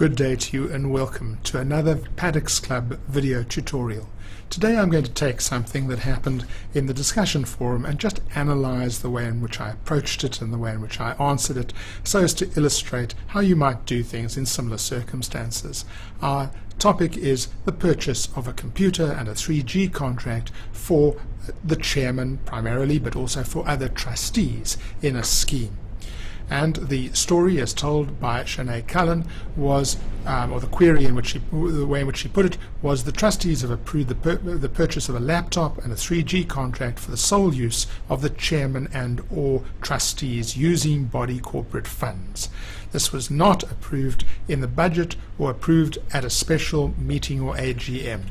Good day to you and welcome to another Paddocks Club video tutorial. Today I'm going to take something that happened in the discussion forum and just analyze the way in which I approached it and the way in which I answered it so as to illustrate how you might do things in similar circumstances. Our topic is the purchase of a computer and a 3G contract for the chairman primarily, but also for other trustees in a scheme. And the story, as told by Sinead Cullen, was, or the query in which the way in which she put it, was the trustees have approved the purchase of a laptop and a 3G contract for the sole use of the chairman and/or trustees using body corporate funds. This was not approved in the budget or approved at a special meeting or AGM.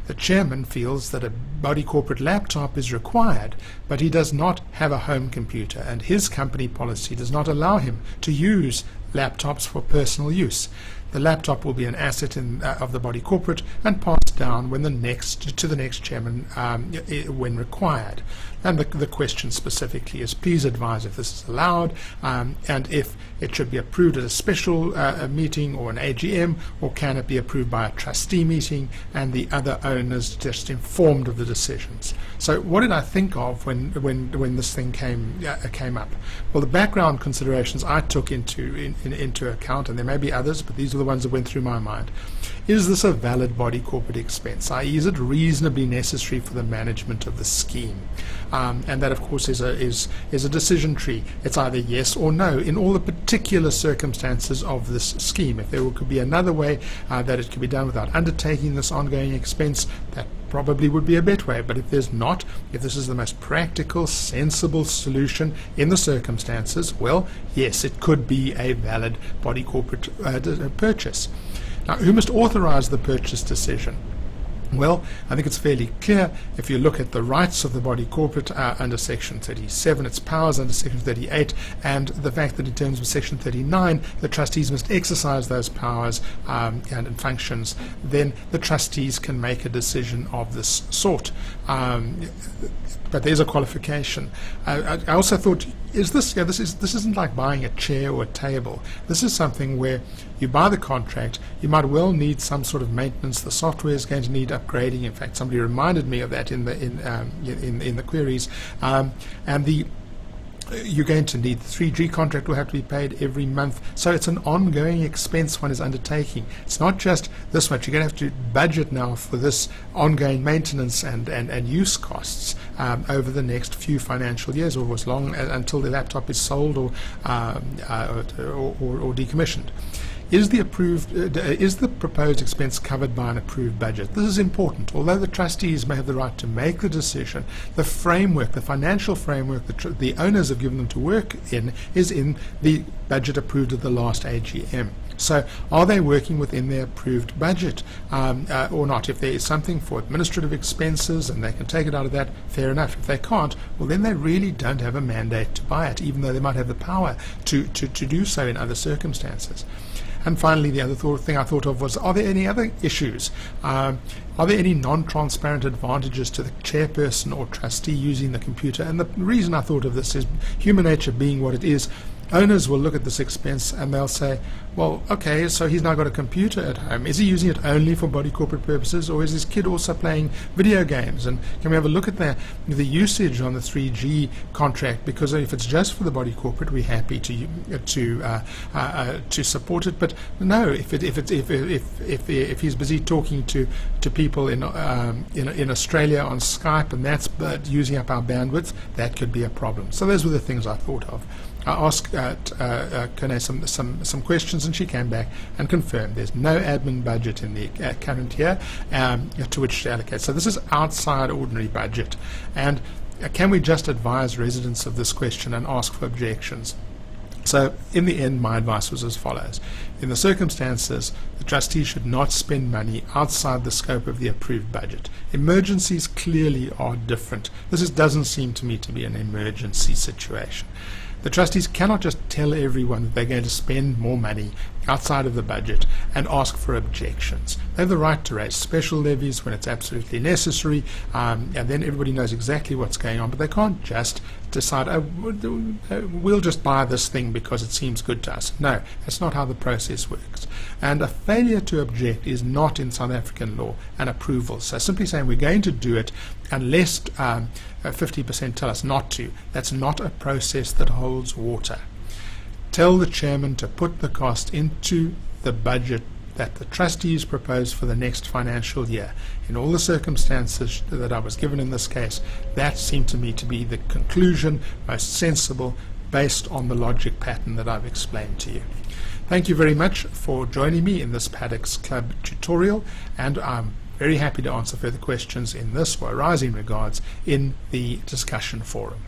The chairman feels that a body corporate laptop is required, but he does not have a home computer, and his company policy does not allow him to use laptops for personal use. The laptop will be an asset of the body corporate and passed down to the next chairman when required. And the question specifically is, please advise if this is allowed and if it should be approved at a special meeting or an AGM, or can it be approved by a trustee meeting and the other owners just informed of the decisions. So what did I think of when this thing came up? Well, the background considerations I took into account, and there may be others, but these are the ones that went through my mind. Is this a valid body corporate expense? I.e., is it reasonably necessary for the management of the scheme? And that, of course, is a decision tree. It's either yes or no in all the particular circumstances of this scheme. If there could be another way that it could be done without undertaking this ongoing expense, that probably would be a better way. But if there's not, if this is the most practical, sensible solution in the circumstances, well, yes, it could be a valid body corporate purchase. Now, who must authorize the purchase decision? Well, I think it's fairly clear if you look at the rights of the body corporate under Section 37, its powers under Section 38, and the fact that in terms of Section 39, the trustees must exercise those powers and functions, then the trustees can make a decision of this sort. But there's a qualification. I also thought, this isn't like buying a chair or a table. This is something where you buy the contract, you might well need some sort of maintenance. The software is going to need upgrading. In fact, somebody reminded me of that in the queries. You're going to need the 3G contract will have to be paid every month. So it's an ongoing expense one is undertaking. It's not just this much. You're going to have to budget now for this ongoing maintenance and use costs over the next few financial years, or as long until the laptop is sold or decommissioned. Is the proposed expense covered by an approved budget? This is important. Although the trustees may have the right to make the decision, the framework, the financial framework that the owners have given them to work in is in the budget approved at the last AGM. So are they working within their approved budget or not? If there is something for administrative expenses and they can take it out of that, fair enough. If they can't, well, then they really don't have a mandate to buy it, even though they might have the power to do so in other circumstances. And finally, the other thing I thought of was, are there any other issues? Are there any non-transparent advantages to the chairperson or trustee using the computer? And the reason I thought of this is human nature being what it is. Owners will look at this expense and they'll say, well, okay, so he's now got a computer at home. Is he using it only for body corporate purposes, or is his kid also playing video games? And can we have a look at the usage on the 3G contract? Because if it's just for the body corporate, we're happy to support it. But no, if he's busy talking to people in Australia on Skype and that's using up our bandwidth, that could be a problem. So those were the things I thought of. I asked Kone some questions, and she came back and confirmed there's no admin budget in the current year to which to allocate. So this is outside ordinary budget. And can we just advise residents of this question and ask for objections? So in the end, my advice was as follows. In the circumstances, the trustee should not spend money outside the scope of the approved budget. Emergencies clearly are different. This doesn't seem to me to be an emergency situation. The trustees cannot just tell everyone that they're going to spend more money outside of the budget and ask for objections. They have the right to raise special levies when it's absolutely necessary, and then everybody knows exactly what's going on, but they can't just decide, oh, we'll just buy this thing because it seems good to us. No, that's not how the process works. And a failure to object is not in South African law an approval. So simply saying we're going to do it unless 50% tell us not to, that's not a process that holds water. Tell the chairman to put the cost into the budget that the trustees propose for the next financial year. In all the circumstances that I was given in this case, that seemed to me to be the conclusion, most sensible, based on the logic pattern that I've explained to you. Thank you very much for joining me in this Paddocks Club tutorial, and I'm very happy to answer further questions in this or arising regards in the discussion forum.